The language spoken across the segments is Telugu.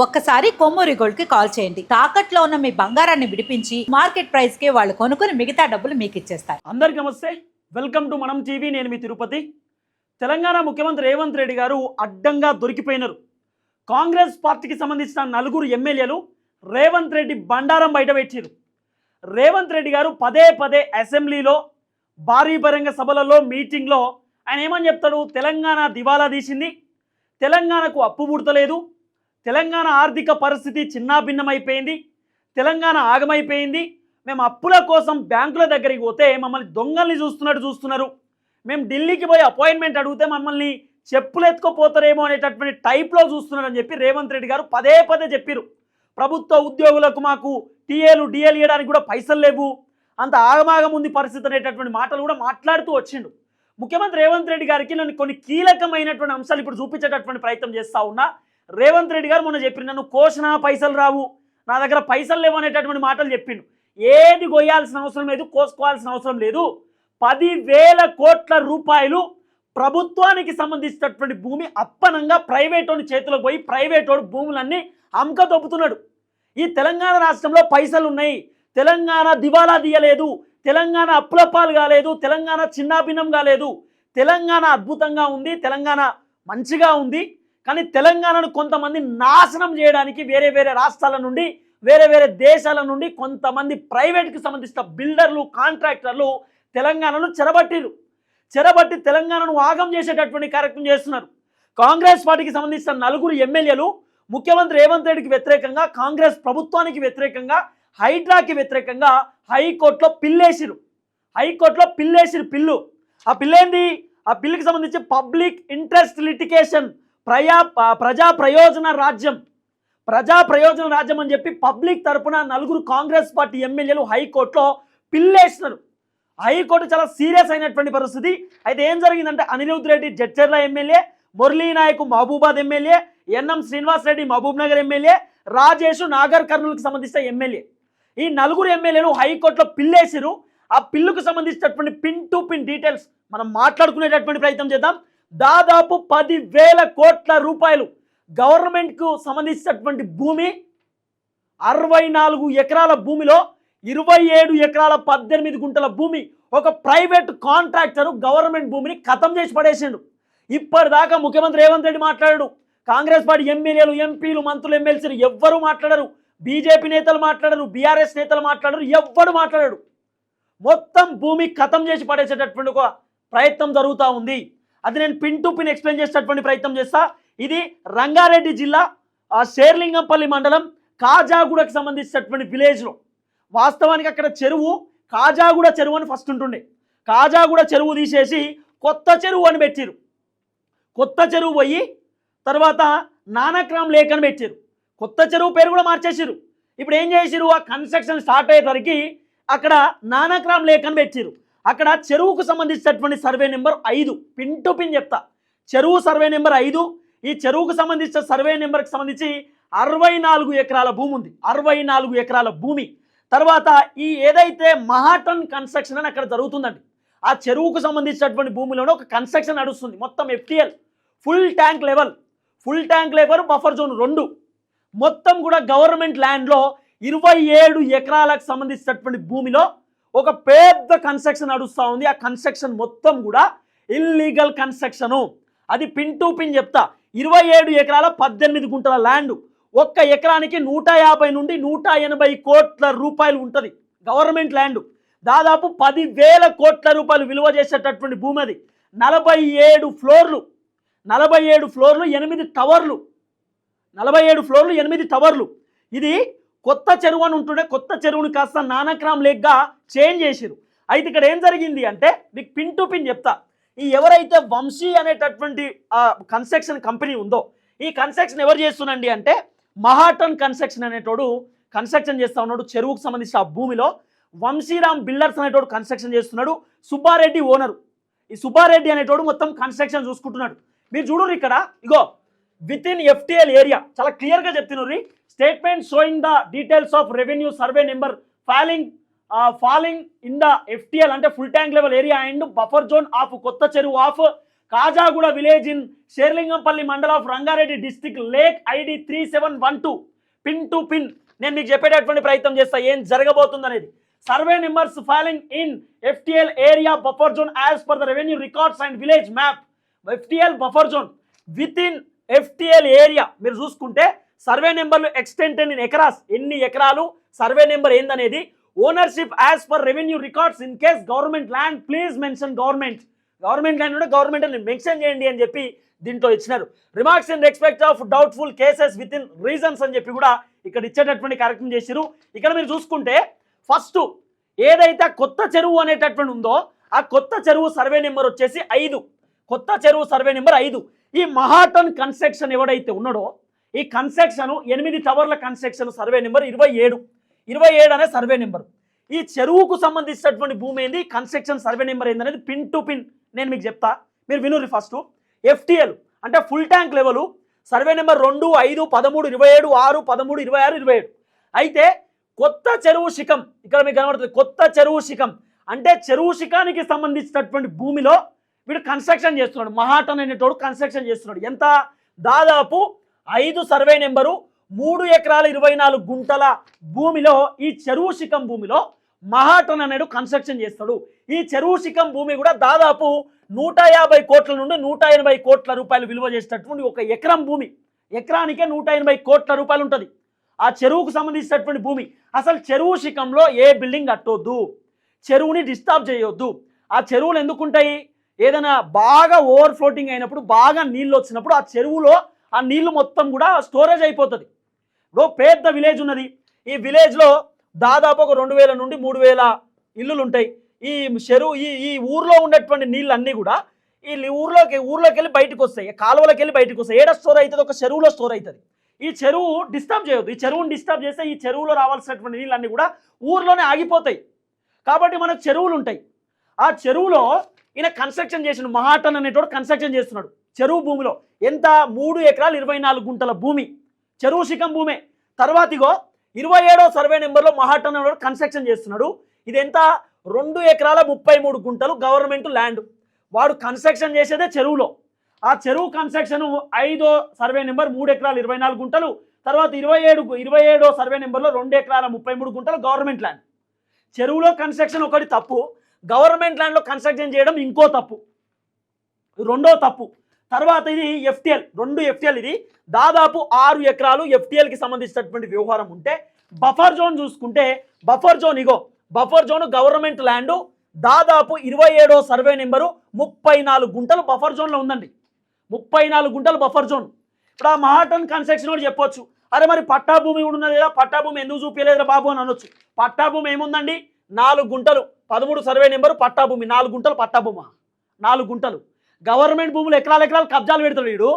ఒక్కసారి కొమ్మూరి గోల్డ్ కి కాల్ చేయండి. తాకట్లో ఉన్న మీ బంగారాన్ని విడిపించి మార్కెట్ ప్రైస్ కి వాళ్ళు కొనుక్కుని మిగతా డబ్బులు మీకు ఇచ్చేస్తారు. అందరికీ నమస్తే, వెల్కమ్ టు మనం టీవీ. నేను మీ తిరుపతి. తెలంగాణ ముఖ్యమంత్రి రేవంత్ రెడ్డి గారు అడ్డంగా దొరికిపోయినారు. కాంగ్రెస్ పార్టీకి సంబంధించిన 4 ఎమ్మెల్యేలు రేవంత్ రెడ్డి బండారం బయటపెట్టారు. రేవంత్ రెడ్డి గారు పదే పదే అసెంబ్లీలో భారీ బహిరంగ సభలలో మీటింగ్లో ఆయన ఏమని చెప్తాడు? తెలంగాణ దివాలా తీసింది, తెలంగాణకు అప్పు పుడతలేదు, తెలంగాణ ఆర్థిక పరిస్థితి చిన్నాభిన్నమైపోయింది, తెలంగాణ ఆగమైపోయింది, మేము అప్పుల కోసం బ్యాంకుల దగ్గరికి పోతే మమ్మల్ని దొంగల్ని చూస్తున్నారు, మేము ఢిల్లీకి పోయి అపాయింట్మెంట్ అడిగితే మమ్మల్ని చెప్పులు ఎత్తుకోపోతారేమో అనేటటువంటి టైప్లో చూస్తున్నారని చెప్పి రేవంత్ రెడ్డి గారు పదే పదే చెప్పారు. ప్రభుత్వ ఉద్యోగులకు మాకు టీఏలు డిఏలు ఇవ్వడానికి కూడా పైసలు లేవు, అంత ఆగమాగం ఉంది పరిస్థితి అనేటటువంటి మాటలు కూడా మాట్లాడుతూ వచ్చిండు. ముఖ్యమంత్రి రేవంత్ రెడ్డి గారికి నన్ను కొన్ని కీలకమైనటువంటి అంశాలు ఇప్పుడు చూపించేటటువంటి ప్రయత్నం చేస్తూ ఉన్నా. రేవంత్ రెడ్డి గారు మొన్న చెప్పిండు, నన్ను కోసిన పైసలు రావు, నా దగ్గర పైసలు లేవు అనేటటువంటి మాటలు చెప్పిండు. ఏది కొయ్యాల్సిన అవసరం లేదు, కోసుకోవాల్సిన అవసరం లేదు. 10,000 కోట్ల రూపాయలు ప్రభుత్వానికి సంబంధించినటువంటి భూమి అప్పనంగా ప్రైవేటోని చేతిలోకి పోయి ప్రైవేటోడు భూములన్నీ అమ్మక దొబ్బుతున్నాడు. ఈ తెలంగాణ రాష్ట్రంలో పైసలు ఉన్నాయి, తెలంగాణ దివాలా తీయలేదు, తెలంగాణ అప్పులపాలు కాలేదు, తెలంగాణ చిన్నాభిన్నం కాలేదు, తెలంగాణ అద్భుతంగా ఉంది, తెలంగాణ మంచిగా ఉంది. కానీ తెలంగాణను కొంతమంది నాశనం చేయడానికి వేరే వేరే రాష్ట్రాల నుండి వేరే వేరే దేశాల నుండి కొంతమంది ప్రైవేట్కి సంబంధించిన బిల్డర్లు కాంట్రాక్టర్లు తెలంగాణను చెరబట్టి తెలంగాణను ఆగం చేసేటటువంటి కార్యక్రమం చేస్తున్నారు. కాంగ్రెస్ పార్టీకి సంబంధించిన 4 ఎమ్మెల్యేలు ముఖ్యమంత్రి రేవంత్ రెడ్డికి వ్యతిరేకంగా, కాంగ్రెస్ ప్రభుత్వానికి వ్యతిరేకంగా, హైడ్రాకి వ్యతిరేకంగా హైకోర్టులో పిల్లేసిరు పిల్లు. ఆ పిల్లేంది? ఆ పిల్లుకి సంబంధించి పబ్లిక్ ఇంట్రెస్ట్ లిటిగేషన్, ప్రజా ప్రయోజన రాజ్యం అని చెప్పి పబ్లిక్ తరపున 4 కాంగ్రెస్ పార్టీ ఎమ్మెల్యేలు హైకోర్టులో పిల్లేసినారు. హైకోర్టు చాలా సీరియస్ అయినటువంటి పరిస్థితి. అయితే ఏం జరిగిందంటే, Anirudh Reddy Jadcherla MLA, Murali Naik Mahabubabad MLA, NM Srinivas Reddy Mahabubnagar MLA, Rajesh నాగర్ కర్నూలుకి సంబంధించిన ఎమ్మెల్యే, ఈ 4 ఎమ్మెల్యేలు హైకోర్టులో పిల్లేసిరు. ఆ పిల్లుకు సంబంధించినటువంటి పిన్ టు పిన్ డీటెయిల్స్ మనం మాట్లాడుకునేటటువంటి ప్రయత్నం చేద్దాం. దాదాపు 10,000 కోట్ల రూపాయలు గవర్నమెంట్కు సంబంధించినటువంటి భూమి, 64 ఎకరాల భూమిలో 27 ఎకరాల 18 గుంటల భూమి ఒక ప్రైవేట్ కాంట్రాక్టరు గవర్నమెంట్ భూమిని ఖతం చేసి పడేసిండు. ఇప్పటిదాకా ముఖ్యమంత్రి రేవంత్ రెడ్డి మాట్లాడాడు, కాంగ్రెస్ పార్టీ ఎమ్మెల్యేలు, ఎంపీలు, మంత్రులు, ఎమ్మెల్సీలు ఎవ్వరూ మాట్లాడరు, బీజేపీ నేతలు మాట్లాడరు, బీఆర్ఎస్ నేతలు మాట్లాడరు, ఎవ్వరు మాట్లాడాడు. మొత్తం భూమి ఖతం చేసి పడేసేటటువంటి ఒక ప్రయత్నం జరుగుతూ ఉంది. అది నేను పిన్ టు పిన్ ఎక్స్ప్లెయిన్ చేసేటటువంటి ప్రయత్నం చేస్తా. ఇది రంగారెడ్డి జిల్లా శేర్లింగంపల్లి మండలం కాజాగూడకు సంబంధించినటువంటి విలేజ్లో. వాస్తవానికి అక్కడ చెరువు కాజాగూడ చెరువు అని ఫస్ట్ ఉంటుండే, కాజాగూడ చెరువు తీసేసి కొత్త చెరువు అని పెట్టారు. కొత్త చెరువు పోయి తర్వాత నానక్రామ్ లేక్ అని పెట్టారు. కొత్త చెరువు పేరు కూడా మార్చేసారు. ఇప్పుడు ఏం చేసారు? ఆ కన్స్ట్రక్షన్ స్టార్ట్ అయ్యేసరికి అక్కడ నానక్రామ్ లేక్ అని పెట్టారు. అక్కడ చెరువుకు సంబంధించినటువంటి survey number 5 pin to pin చెప్తా. చెరువు సర్వే నెంబర్ 5. ఈ చెరువుకు సంబంధించిన సర్వే నెంబర్కి సంబంధించి 64 ఎకరాల భూమి ఉంది. 64 ఎకరాల భూమి. తర్వాత ఈ ఏదైతే మహాటన్ కన్స్ట్రక్షన్ అని అక్కడ జరుగుతుందండి, ఆ చెరువుకు సంబంధించినటువంటి భూమిలోనే ఒక కన్స్ట్రక్షన్ నడుస్తుంది. మొత్తం FTL full tank level buffer zone 2 మొత్తం కూడా గవర్నమెంట్ ల్యాండ్లో 27 ఎకరాలకు సంబంధించినటువంటి భూమిలో ఒక పెద్ద కన్స్ట్రక్షన్ నడుస్తూ ఉంది. ఆ కన్స్ట్రక్షన్ మొత్తం కూడా ఇల్లీగల్ కన్స్ట్రక్షను. అది పిన్ టు పిన్ చెప్తా. 27 ఎకరాల 18 గుంటల ల్యాండ్, ఒక్క ఎకరానికి 150 నుండి 180 కోట్ల రూపాయలు ఉంటుంది గవర్నమెంట్ ల్యాండ్. దాదాపు 10,000 కోట్ల రూపాయలు విలువ చేసేటటువంటి భూమి అది. 47 ఫ్లోర్లు, 8 టవర్లు, 47 ఫ్లోర్లు 8 టవర్లు. ఇది కొత్త చెరువు అని ఉంటుండే, కొత్త చెరువుని కాస్త నానక్రామ్ లేక్గా చేంజ్ చేసారు. అయితే ఇక్కడ ఏం జరిగింది అంటే మీకు పిన్ టు పిన్ చెప్తా. ఈ ఎవరైతే వంశీ అనేటటువంటి కన్స్ట్రక్షన్ కంపెనీ ఉందో, ఈ కన్స్ట్రక్షన్ ఎవరు చేస్తున్నాండి అంటే మహాటన్ కన్స్ట్రక్షన్ అనేటోడు కన్స్ట్రక్షన్ చేస్తూ ఉన్నాడు. చెరువుకు సంబంధించిన ఆ భూమిలో వంశీరామ్ బిల్డర్స్ అనేటోడు కన్స్ట్రక్షన్ చేస్తున్నాడు. సుబ్బారెడ్డి ఓనరు. ఈ సుబ్బారెడ్డి అనేటోడు మొత్తం కన్స్ట్రక్షన్ చూసుకుంటున్నాడు. మీరు చూడరు ఇక్కడ, ఇగో విత్ ఇన్ FTL ఏరియా చాలా క్లియర్గా చెప్తున్నారు. Statement showing the details of revenue survey number falling in the FTL అంటే full tank level area and buffer zone of కొత్త చెరువు of Khajaguda village in Serilingampally mandal of Rangareddy district lake ID 3712 pin to pin నేను మీకు చెప్పేటటువంటి ప్రయత్నం చేస్తా ఏం జరగబోతుంది అనేది. Survey numbers filing in FTL area buffer zone as per the revenue records and village map. FTL buffer zone with in FTL area మీరు చూసుకుంటే సర్వే నెంబర్లు ఎక్స్టెంటెడ్ ఇన్ ఎకరాస్, ఎన్ని ఎకరాలు, సర్వే నెంబర్ ఏందనేది, ownership as per revenue records in case government land please mention government land ఉంటే గవర్నమెంట్ మెన్షన్ చేయండి అని చెప్పి దీంట్లో ఇచ్చినారు. Remarks in respect of doubtful cases with in reasons అని చెప్పి కూడా ఇక్కడ ఇచ్చేటటువంటి కార్యక్రమం చేశారు. ఇక్కడ మీరు చూసుకుంటే ఫస్ట్ ఏదైతే కొత్త చెరువు అనేటటువంటి ఉందో ఆ కొత్త చెరువు సర్వే నెంబర్ వచ్చేసి 5, కొత్త చెరువు సర్వే నెంబర్ 5. ఈ మహాటన్ కన్స్ట్రక్షన్ ఎవడైతే ఉన్నాడో ఈ కన్స్ట్రక్షన్ 8 టవర్ల కన్స్ట్రక్షన్ సర్వే నెంబర్ 27 అనే సర్వే నెంబర్. ఈ చెరువుకు సంబంధించినటువంటి భూమి ఏంది, కన్స్ట్రక్షన్ సర్వే నెంబర్ ఏందనేది పిన్ టు పిన్ నేను మీకు చెప్తా, మీరు వినుర్రి. ఫస్ట్ FTL అంటే full tank level survey number 2, 5, 13, 27, 6, 13, 26, 27. అయితే కొత్త చెరువు శిఖం ఇక్కడ మీకు కనబడుతుంది. కొత్త చెరువు శిఖం అంటే చెరువు శిఖానికి సంబంధించినటువంటి భూమిలో వీడు కన్స్ట్రక్షన్ చేస్తున్నాడు. మహాటన్ అనేటోడు కన్స్ట్రక్షన్ చేస్తున్నాడు. ఎంత, దాదాపు 5 సర్వే నెంబరు 3 ఎకరాల 24 గుంటల భూమిలో ఈ చెరువు శిఖం భూమిలో మహాటన్ అనేడు కన్స్ట్రక్షన్ చేస్తాడు. ఈ చెరువు శిఖం భూమి కూడా దాదాపు 150 కోట్ల నుండి 180 కోట్ల రూపాయలు విలువ చేసేటటువంటి ఒక ఎకరం భూమి, ఎకరానికే 180 కోట్ల రూపాయలు ఉంటుంది ఆ చెరువుకు సంబంధించినటువంటి భూమి. అసలు చెరువు శిఖంలో ఏ బిల్డింగ్ కట్టొద్దు, చెరువుని డిస్టర్బ్ చేయొద్దు. ఆ చెరువులు ఎందుకుంటాయి, ఏదైనా బాగా ఓవర్ ఫ్లోటింగ్ అయినప్పుడు, బాగా నీళ్ళు వచ్చినప్పుడు ఆ చెరువులో ఆ నీళ్లు మొత్తం కూడా స్టోరేజ్ అయిపోతుంది. ఇప్పుడు పెద్ద విలేజ్ ఉన్నది, ఈ విలేజ్లో దాదాపు ఒక 2000 నుండి 3000 ఇల్లులు ఉంటాయి. ఈ చెరువు ఈ ఊర్లో ఉన్నటువంటి నీళ్ళు అన్నీ కూడా ఈ ఊర్లోకి వెళ్ళి బయటకు వస్తాయి, కాలువలోకి వెళ్ళి బయటకు వస్తాయి. ఏడ స్టోర్ అవుతుంది, ఒక చెరువులో స్టోర్ అవుతుంది. ఈ చెరువు డిస్టర్బ్ చేయొద్దు. ఈ చెరువుని డిస్టర్బ్ చేస్తే ఈ చెరువులో రావాల్సినటువంటి నీళ్ళన్నీ కూడా ఊర్లోనే ఆగిపోతాయి. కాబట్టి మనకు చెరువులు ఉంటాయి. ఆ చెరువులో ఈయన కన్స్ట్రక్షన్ చేసిన మహాటన్ అనేటోడు కన్స్ట్రక్షన్ చేస్తున్నాడు చెరువు భూమిలో. ఎంత, 3 ఎకరాలు 24 గుంటల భూమి, చెరువు శిఖం భూమే. తర్వాత ఇగో 27వ సర్వే నెంబర్లో మహాటన్ అనేటోడు కన్స్ట్రక్షన్ చేస్తున్నాడు. ఇది ఎంత, 2 ఎకరాల 33 గుంటలు గవర్నమెంట్ ల్యాండ్. వాడు కన్స్ట్రక్షన్ చేసేదే చెరువులో. ఆ చెరువు కన్స్ట్రక్షన్ 5వ సర్వే నెంబర్ 3 ఎకరాల 24 గుంటలు. తర్వాత 27వ సర్వే నెంబర్లో 2 ఎకరాల 33 గుంటలు గవర్నమెంట్ ల్యాండ్. చెరువులో కన్స్ట్రక్షన్ ఒకటి తప్పు, గవర్నమెంట్ ల్యాండ్లో కన్స్ట్రక్షన్ చేయడం ఇంకో తప్పు, రెండో తప్పు. తర్వాత ఇది FTL, 2 FTL. ఇది దాదాపు 6 ఎకరాలు FTLకి సంబంధించినటువంటి వ్యవహారం ఉంటే, బఫర్ జోన్ చూసుకుంటే బఫర్ జోన్ ఇగో బఫర్ జోన్ గవర్నమెంట్ ల్యాండ్ దాదాపు 27వ సర్వే నెంబరు 34 గుంటలు బఫర్ జోన్లో ఉందండి. 34 గుంటలు బఫర్ జోన్. ఇప్పుడు ఆ మహాటన్ కన్స్ట్రక్షన్ కూడా చెప్పొచ్చు, అరే మరి పట్టా భూమి కూడా ఉన్నది కదా, పట్టా భూమి ఎందుకు చూపించలేదురా బాబు అని అనొచ్చు. పట్టా భూమి ఏముందండి, 4 గుంటలు 13 సర్వే నెంబరు పట్టా భూమి, 4 గుంటలు పట్టా భూమా, 4 గుంటలు. గవర్నమెంట్ భూములు ఎకరాలు కబ్జాలు పెడతాడు వీడు.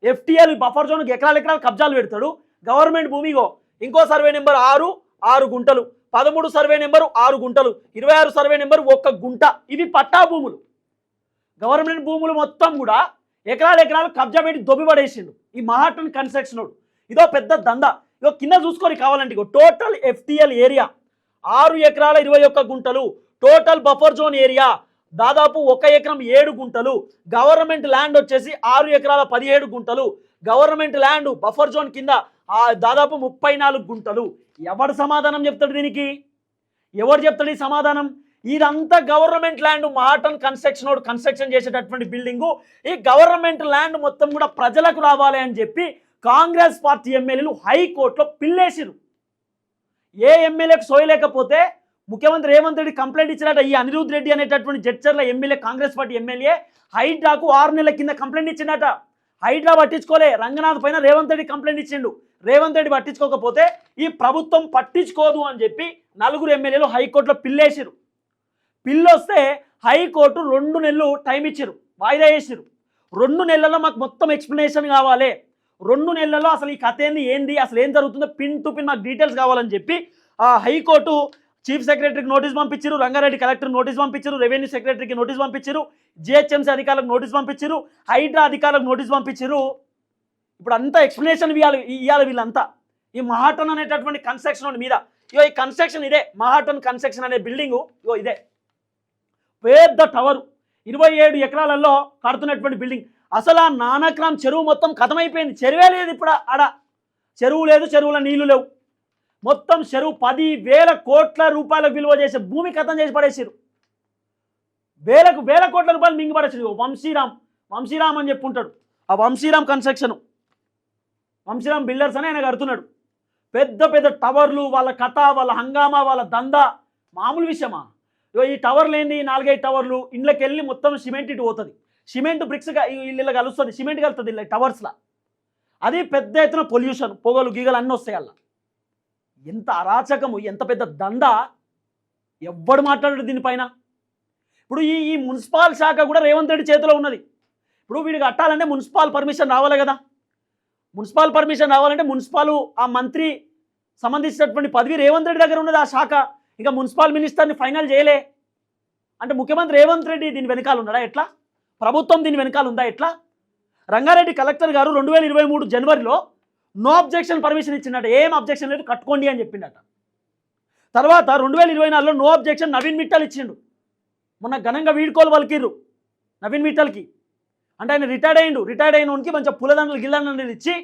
FTL బఫర్ జోన్కి ఎకరాలు కబ్జాలు పెడతాడు. గవర్నమెంట్ భూమిగో ఇంకో సర్వే నెంబర్ 6 గుంటలు, 13 సర్వే నెంబరు 6 గుంటలు, 26 సర్వే నెంబరు 1 గుంట. ఇవి పట్టా భూములు. గవర్నమెంట్ భూములు మొత్తం కూడా ఎకరాలు కబ్జా పెట్టి దొబ్బి పడేసిండు ఈ మహాటన్ కన్స్ట్రక్షన్. ఇదో పెద్ద దందా. ఇదో కింద చూసుకొని కావాలంటే ఇగో టోటల్ FTL ఏరియా 6 ఎకరాల 21 గుంటలు, టోటల్ బఫర్ జోన్ ఏరియా దాదాపు 1 ఎకరం 7 గుంటలు, గవర్నమెంట్ ల్యాండ్ వచ్చేసి 6 ఎకరాల 17 గుంటలు, గవర్నమెంట్ ల్యాండ్ బఫర్ జోన్ కింద దాదాపు 34 గుంటలు. ఎవడు సమాధానం చెప్తాడు దీనికి, ఎవరు చెప్తాడు ఈ సమాధానం? ఇదంతా గవర్నమెంట్ ల్యాండ్, మహాటన్ కన్స్ట్రక్షన్ చేసేటటువంటి బిల్డింగు. ఈ గవర్నమెంట్ ల్యాండ్ మొత్తం కూడా ప్రజలకు రావాలి అని చెప్పి కాంగ్రెస్ పార్టీ ఎమ్మెల్యేలు హైకోర్టులో పిల్లేసిరు. ఏ ఎమ్మెల్యేకి సోయలేకపోతే ముఖ్యమంత్రి రేవంత్ రెడ్డి కంప్లైంట్ ఇచ్చినట్ట. ఈ అనిరుద్ రెడ్డి అనేటటువంటి Jadcherla MLA, Congress party MLA హైడ్రాకు 6 నెలల కింద కంప్లైంట్ ఇచ్చిందట. హైడ్రా పట్టించుకోలే, రంగనాథ్ పైన రేవంత్ రెడ్డి కంప్లైంట్ ఇచ్చిండు. రేవంత్ రెడ్డి పట్టించుకోకపోతే ఈ ప్రభుత్వం పట్టించుకోదు అని చెప్పి 4 ఎమ్మెల్యేలు హైకోర్టులో పిల్లేసిరు. పిల్లొస్తే హైకోర్టు 2 నెలలు టైం ఇచ్చిరు, వాయిదా వేసిరు. 2 నెలల్లో మాకు మొత్తం ఎక్స్ప్లెనేషన్ కావాలి, 2 నెలల్లో అసలు ఈ కథ ఏంది, అసలు ఏం జరుగుతుందో పిన్ టు పిన్ మాకు డీటెయిల్స్ కావాలని చెప్పి హైకోర్టు చీఫ్ సెక్రటరీకి నోటీస్ పంపించారు, రంగారెడ్డి కలెక్టర్ నోటీస్ పంపించారు, రెవెన్యూ సెక్రటరీకి నోటీస్ పంపించారు, GHMC అధికారులకు నోటీస్ పంపించారు, హైడ్రా అధికారులకు నోటీస్ పంపించారు. ఇప్పుడు అంతా ఎక్స్ప్లెనేషన్ ఇవ్వాలి వీళ్ళంతా ఈ మహాటన్ అనేటటువంటి కన్స్ట్రక్షన్ మీద. ఇగో ఈ కన్స్ట్రక్షన్ ఇదే, మహాటన్ కన్స్ట్రక్షన్ అనే బిల్డింగు ఇగో ఇదే పెద్ద టవరు. 27 ఎకరాలలో కడుతున్నటువంటి బిల్డింగ్. అసలు ఆ నానక్రామ్ చెరువు మొత్తం కథమైపోయింది. చెరువే లేదు ఇప్పుడు ఆడ. చెరువు లేదు, చెరువుల నీళ్లు లేవు. మొత్తం చెరువు 10,000 కోట్ల రూపాయల విలువ చేసే భూమి కథం చేసి పడేసారు. వేల కోట్ల రూపాయలు మింగి పడేసారు. వంశీరామ్ అని చెప్పి ఉంటాడు. ఆ వంశీరామ్ కన్స్ట్రక్షన్, వంశీరామ్ బిల్డర్స్ అని ఆయన కడుతున్నాడు. పెద్ద పెద్ద టవర్లు, వాళ్ళ కథ, వాళ్ళ హంగామా, వాళ్ళ దందా మామూలు విషయమా? ఈ టవర్లు ఏంది, 4-5 టవర్లు ఇండ్లకి వెళ్ళి మొత్తం సిమెంట్ ఇటు పోతుంది. సిమెంట్ బ్రిక్స్ ఇళ్ళ కలుస్తుంది, సిమెంట్ కలుస్తుంది ఇలా టవర్స్లా. అది పెద్ద ఎత్తున పొల్యూషన్, పొగలు గీగలు అన్నీ వస్తాయి అలా. ఎంత అరాచకము, ఎంత పెద్ద దందా, ఎవ్వడు మాట్లాడాడు దీనిపైన. ఇప్పుడు ఈ మున్సిపల్ శాఖ కూడా రేవంత్ రెడ్డి చేతిలో ఉన్నది. ఇప్పుడు వీడికి కట్టాలంటే మున్సిపల్ పర్మిషన్ రావాలి కదా. మున్సిపల్ పర్మిషన్ రావాలంటే మున్సిపల్ ఆ మంత్రి సంబంధించినటువంటి పదవి రేవంత్ రెడ్డి దగ్గర ఉన్నది ఆ శాఖ. ఇంకా మున్సిపల్ మినిస్టర్ని ఫైనల్ చేయలే అంటే ముఖ్యమంత్రి రేవంత్ రెడ్డి దీని వెనకాల ఉన్నాడా ఎట్లా? ప్రభుత్వం దీని వెనకాల ఉందా ఎట్లా? రంగారెడ్డి కలెక్టర్ గారు 2023 జనవరిలో నో అబ్జెక్షన్ పర్మిషన్ ఇచ్చిండట. ఏం అబ్జెక్షన్ లేదు, కట్టుకోండి అని చెప్పిండట. తర్వాత 2024లో నో అబ్జెక్షన్ నవీన్ మిట్టల్ ఇచ్చిండు. మొన్న ఘనంగా వీడ్కోలు పలికిర్రు నవీన్ మిట్టల్కి. అంటే ఆయన రిటైర్డ్ అయినోనికి మంచిగా పులదండలు గిల్లండలు ఇచ్చి,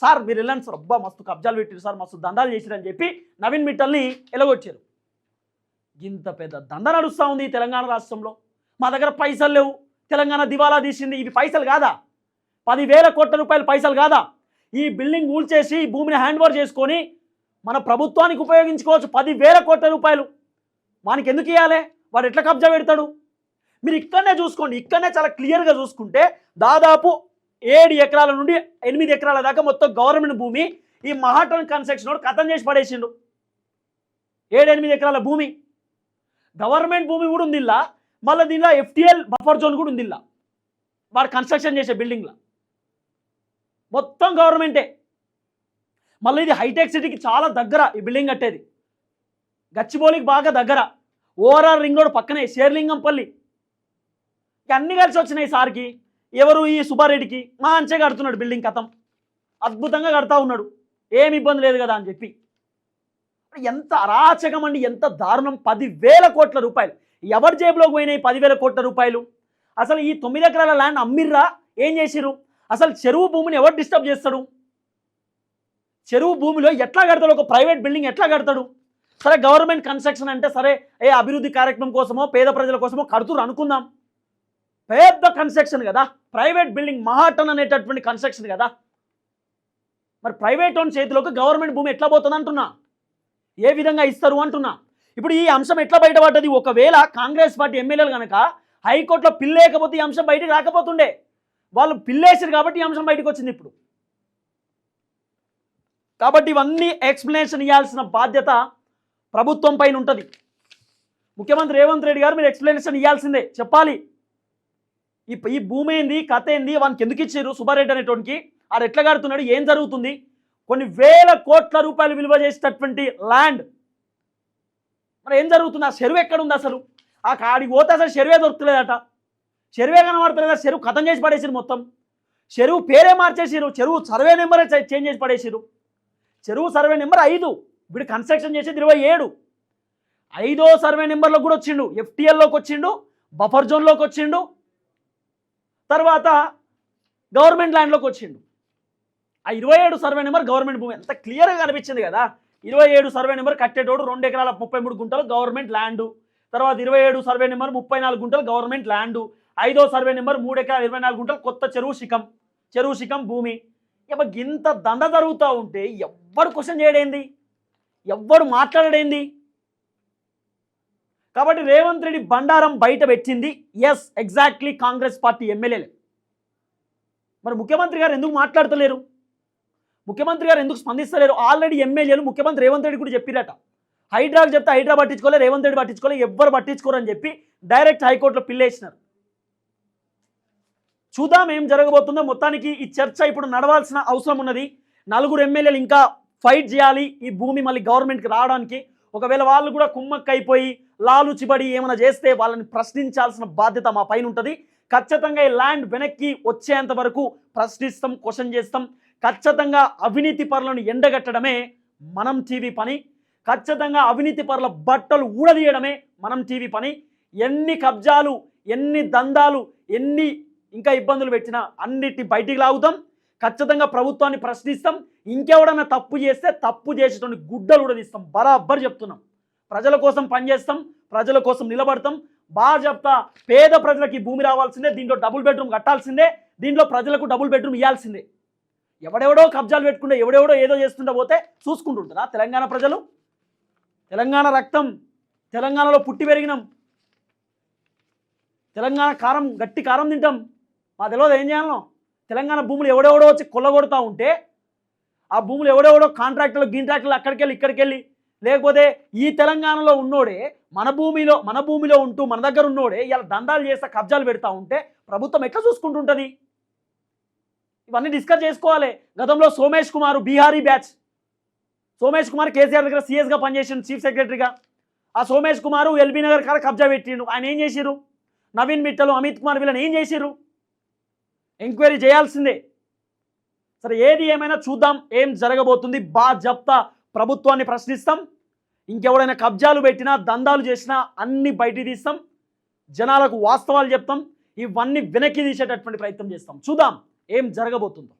సార్ మీరు వెళ్ళండి సార్, అబ్బా మస్తు కబ్జాలు పెట్టారు సార్, మస్తు దందాలు చేసిరని చెప్పి నవీన్ మిట్టల్ని ఎలగొచ్చారు. ఇంత పెద్ద దంద నడుస్తూ ఉంది ఈ తెలంగాణ రాష్ట్రంలో. మా దగ్గర పైసలు లేవు, తెలంగాణ దివాలా తీసింది. ఇవి పైసలు కాదా? 10,000 కోట్ల రూపాయలు పైసలు కాదా? ఈ బిల్డింగ్ కూల్చేసి ఈ భూమిని హ్యాండ్ ఓవర్ చేసుకొని మన ప్రభుత్వానికి ఉపయోగించుకోవచ్చు. 10,000 కోట్ల రూపాయలు వానికి ఎందుకు ఇవ్వాలి? వాడు ఎట్లా కబ్జా పెడతాడు? మీరు ఇక్కడనే చూసుకోండి. ఇక్కడనే చాలా క్లియర్గా చూసుకుంటే దాదాపు 7 ఎకరాల నుండి 8 ఎకరాల దాకా మొత్తం గవర్నమెంట్ భూమి ఈ మహాటన్ కన్స్ట్రక్షన్ కథం చేసి పడేసిండు. 7-8 ఎకరాల భూమి గవర్నమెంట్ భూమి కూడా ఉంది ఇలా. మళ్ళీ దీనిలో FTL బఫర్ జోన్ కూడా ఉంది ఇలా. వాడు కన్స్ట్రక్షన్ చేసే బిల్డింగ్లో మొత్తం గవర్నమెంటే. మళ్ళీ ఇది హైటెక్ సిటీకి చాలా దగ్గర ఈ బిల్డింగ్ కట్టేది. గచ్చిబౌలికి బాగా దగ్గర. ఓఆర్ఆర్ రింగ్ రోడ్ పక్కనే శేర్లింగంపల్లి. అన్నీ కలిసి వచ్చినాయి సార్కి. ఎవరు? ఈ సుబ్బారెడ్డికి మంచిగా కడుతున్నాడు బిల్డింగ్, కథం అద్భుతంగా కడతా ఉన్నాడు, ఏమి ఇబ్బంది లేదు కదా అని చెప్పి. ఎంత అరాచకం అండి, ఎంత దారుణం. 10,000 కోట్ల రూపాయలు ఎవరి జేబులోకి పోయినాయి? 10,000 కోట్ల రూపాయలు. అసలు ఈ 9 ఎకరాల ల్యాండ్ అమ్మిర్రా? ఏం చేసిరు? అసలు చెరువు భూమిని ఎవరు డిస్టర్బ్ చేస్తాడు? చెరువు భూమిలో ఎట్లా కడతాడు? ఒక ప్రైవేట్ బిల్డింగ్ ఎట్లా కడతాడు? సరే గవర్నమెంట్ కన్స్ట్రక్షన్ అంటే సరే, అభివృద్ధి కార్యక్రమం కోసమో పేద ప్రజల కోసమో కడుతురు అనుకుందాం. పెద్ద కన్స్ట్రక్షన్ కదా, ప్రైవేట్ బిల్డింగ్, మహాటన్ అనేటటువంటి కన్స్ట్రక్షన్ కదా. మరి ప్రైవేట్ ఓన్ చేతిలోకి గవర్నమెంట్ భూమి ఎట్లా పోతుంది అంటున్నా, ఏ విధంగా ఇస్తారు అంటున్నా. ఇప్పుడు ఈ అంశం ఎట్లా బయటపడ్డది? ఒకవేళ కాంగ్రెస్ పార్టీ ఎమ్మెల్యేలు కనుక హైకోర్టులో పిల్లేకపోతే ఈ అంశం బయటకు రాకపోతుండే. వాళ్ళు పిల్లేసారు కాబట్టి ఈ అంశం బయటకు వచ్చింది ఇప్పుడు. కాబట్టి ఇవన్నీ ఎక్స్ప్లెనేషన్ ఇవ్వాల్సిన బాధ్యత ప్రభుత్వం పైన ఉంటుంది. ముఖ్యమంత్రి రేవంత్ రెడ్డి గారు మీరు ఎక్స్ప్లెనేషన్ ఇవ్వాల్సిందే, చెప్పాలి. ఈ భూమి ఏంది, కథ ఏంది, వానికి ఎందుకు ఇచ్చారు సుబ్బారెడ్డి అనేటోనికి, ఆడు ఎట్లా కడుతున్నాడు, ఏం జరుగుతుంది? కొన్ని వేల కోట్ల రూపాయలు విలువ చేసేటటువంటి ల్యాండ్ మరి ఏం జరుగుతుంది? ఆ చెరువు ఎక్కడుంది అసలు? ఆ కాడికి పోతే అసలు చెరువే దొరుకుతలేదట. చెరువే కనబడతలేదా? చెరువు కథం చేసి పడేసారు మొత్తం. చెరువు పేరే మార్చేసారు, చెరువు సర్వే నెంబరే చేంజ్ చేసి పడేసారు. చెరువు సర్వే నెంబర్ 5, వీడు కన్స్ట్రక్షన్ చేసేది 27. 5వ సర్వే నెంబర్లో కూడా వచ్చిండు, FTLలోకి వచ్చిండు, బఫర్ జోన్లోకి వచ్చిండు, తర్వాత గవర్నమెంట్ ల్యాండ్లోకి వచ్చిండు. ఆ 27 సర్వే నెంబర్ గవర్నమెంట్ భూమి. ఎంత క్లియర్గా కనిపించింది కదా. 27 సర్వే నెంబర్ కట్టేటోడు 2 ఎకరాల 33 గుంటలు గవర్నమెంట్ ల్యాండు. తర్వాత 27 సర్వే నెంబర్ 34 గుంటలు గవర్నమెంట్ ల్యాండు. 5వ సర్వే నెంబర్ 3 ఎకరాల 24 గుంటలు కొత్త చెరువు శిఖం భూమి. ఇక ఇంత దంద జరుగుతూ ఉంటే ఎవ్వడు క్వశ్చన్ చేయడేంది, ఎవ్వడు మాట్లాడేంది? కాబట్టి రేవంత్ రెడ్డి బండారం బయట పెట్టింది ఎగ్జాక్ట్లీ కాంగ్రెస్ పార్టీ ఎమ్మెల్యేలు. మరి ముఖ్యమంత్రి గారు ఎందుకు మాట్లాడతలేరు? ముఖ్యమంత్రి గారు ఎందుకు స్పందిస్తలేరు? ఆల్రెడీ ఎమ్మెల్యేలు ముఖ్యమంత్రి రేవంత్ రెడ్డి కూడా చెప్పిరట. హైడ్రాకి చెప్తే హైడ్రా పట్టించుకోలే, రేవంత్ రెడ్డి పట్టించుకోలే, ఎవ్వరు పట్టించుకోరని చెప్పి డైరెక్ట్ హైకోర్టులో పిల్లేసినారు. చూద్దాం ఏం జరగబోతుందో. మొత్తానికి ఈ చర్చ ఇప్పుడు నడవాల్సిన అవసరం ఉన్నది. 4 ఎమ్మెల్యేలు ఇంకా ఫైట్ చేయాలి ఈ భూమి మళ్ళీ గవర్నమెంట్కి రావడానికి. ఒకవేళ వాళ్ళు కూడా కుమ్మక్కైపోయి లాలుచిబడి ఏమైనా చేస్తే వాళ్ళని ప్రశ్నించాల్సిన బాధ్యత మా పైన ఉంటుంది. ఖచ్చితంగా ఈ ల్యాండ్ వెనక్కి వచ్చేంత వరకు ప్రశ్నిస్తాం, క్వశ్చన్ చేస్తాం. ఖచ్చితంగా అవినీతి పరులను ఎండగట్టడమే మనం టీవీ పని. ఖచ్చితంగా అవినీతి పరుల బట్టలు ఊడదీయడమే మనం టీవీ పని. ఎన్ని కబ్జాలు, ఎన్ని దందాలు ఎన్ని ఇంకా ఇబ్బందులు పెట్టినా అన్నిటి బయటికి లాగుతాం. ఖచ్చితంగా ప్రభుత్వాన్ని ప్రశ్నిస్తాం. ఇంకెవడన్నా తప్పు చేస్తే తప్పు చేసేటువంటి గుడ్డలు కూడా తీస్తాం. బరాబర్ చెప్తున్నాం. ప్రజల కోసం పనిచేస్తాం, ప్రజల కోసం నిలబడతాం. బాగా చెప్తా, పేద ప్రజలకి భూమి రావాల్సిందే, దీంట్లో డబుల్ బెడ్రూమ్ కట్టాల్సిందే, దీంట్లో ప్రజలకు డబుల్ బెడ్రూమ్ ఇవ్వాల్సిందే. ఎవడెవడో కబ్జాలు పెట్టుకుంటే ఎవడెవడో ఏదో చేస్తుంటే పోతే చూసుకుంటుంటారా తెలంగాణ ప్రజలు? తెలంగాణ రక్తం, తెలంగాణలో పుట్టి పెరిగినాం, తెలంగాణ కారం గట్టి కారం తింటాం. మా తెలియదు ఏం చేయాలనో. తెలంగాణ భూములు ఎవడెవడో వచ్చి కొల్లగొడతా ఉంటే ఆ భూములు ఎవడెవడో కాంట్రాక్టర్లు గింట్రాక్టర్లు అక్కడికి వెళ్ళి ఇక్కడికి వెళ్ళి, లేకపోతే ఈ తెలంగాణలో ఉన్నోడే మన భూమిలో ఉంటూ మన దగ్గర ఉన్నోడే ఇలా దందాలు చేస్తా కబ్జాలు పెడతా ఉంటే ప్రభుత్వం ఎట్లా చూసుకుంటుంటుంది? ఇవన్నీ డిస్కస్ చేసుకోవాలి. గతంలో సోమేష్ కుమార్ బీహారీ బ్యాచ్, సోమేష్ కుమార్ కేసీఆర్ దగ్గర సీఎస్గా పనిచేసిండు, చీఫ్ సెక్రటరీగా. ఆ సోమేష్ కుమార్ ఎల్బీ నగర్ కాడ కబ్జా పెట్టిండు. ఆయన ఏం చేసిరు? నవీన్ మిట్టలు, అమిత్ కుమార్ వీళ్ళని ఏం చేసిరు? ఎంక్వైరీ చేయాల్సిందే. సరే, ఏది ఏమైనా చూద్దాం ఏం జరగబోతుంది. చెప్తా, ప్రభుత్వాన్ని ప్రశ్నిస్తాం. ఇంకెవడైనా కబ్జాలు పెట్టినా దందాలు చేసినా అన్ని బయటికి తీస్తాం. జనాలకు వాస్తవాలు చెప్తాం. ఇవన్నీ వెనక్కి తీసేటటువంటి ప్రయత్నం చేస్తాం. చూద్దాం ఏం జరగబోతుందో.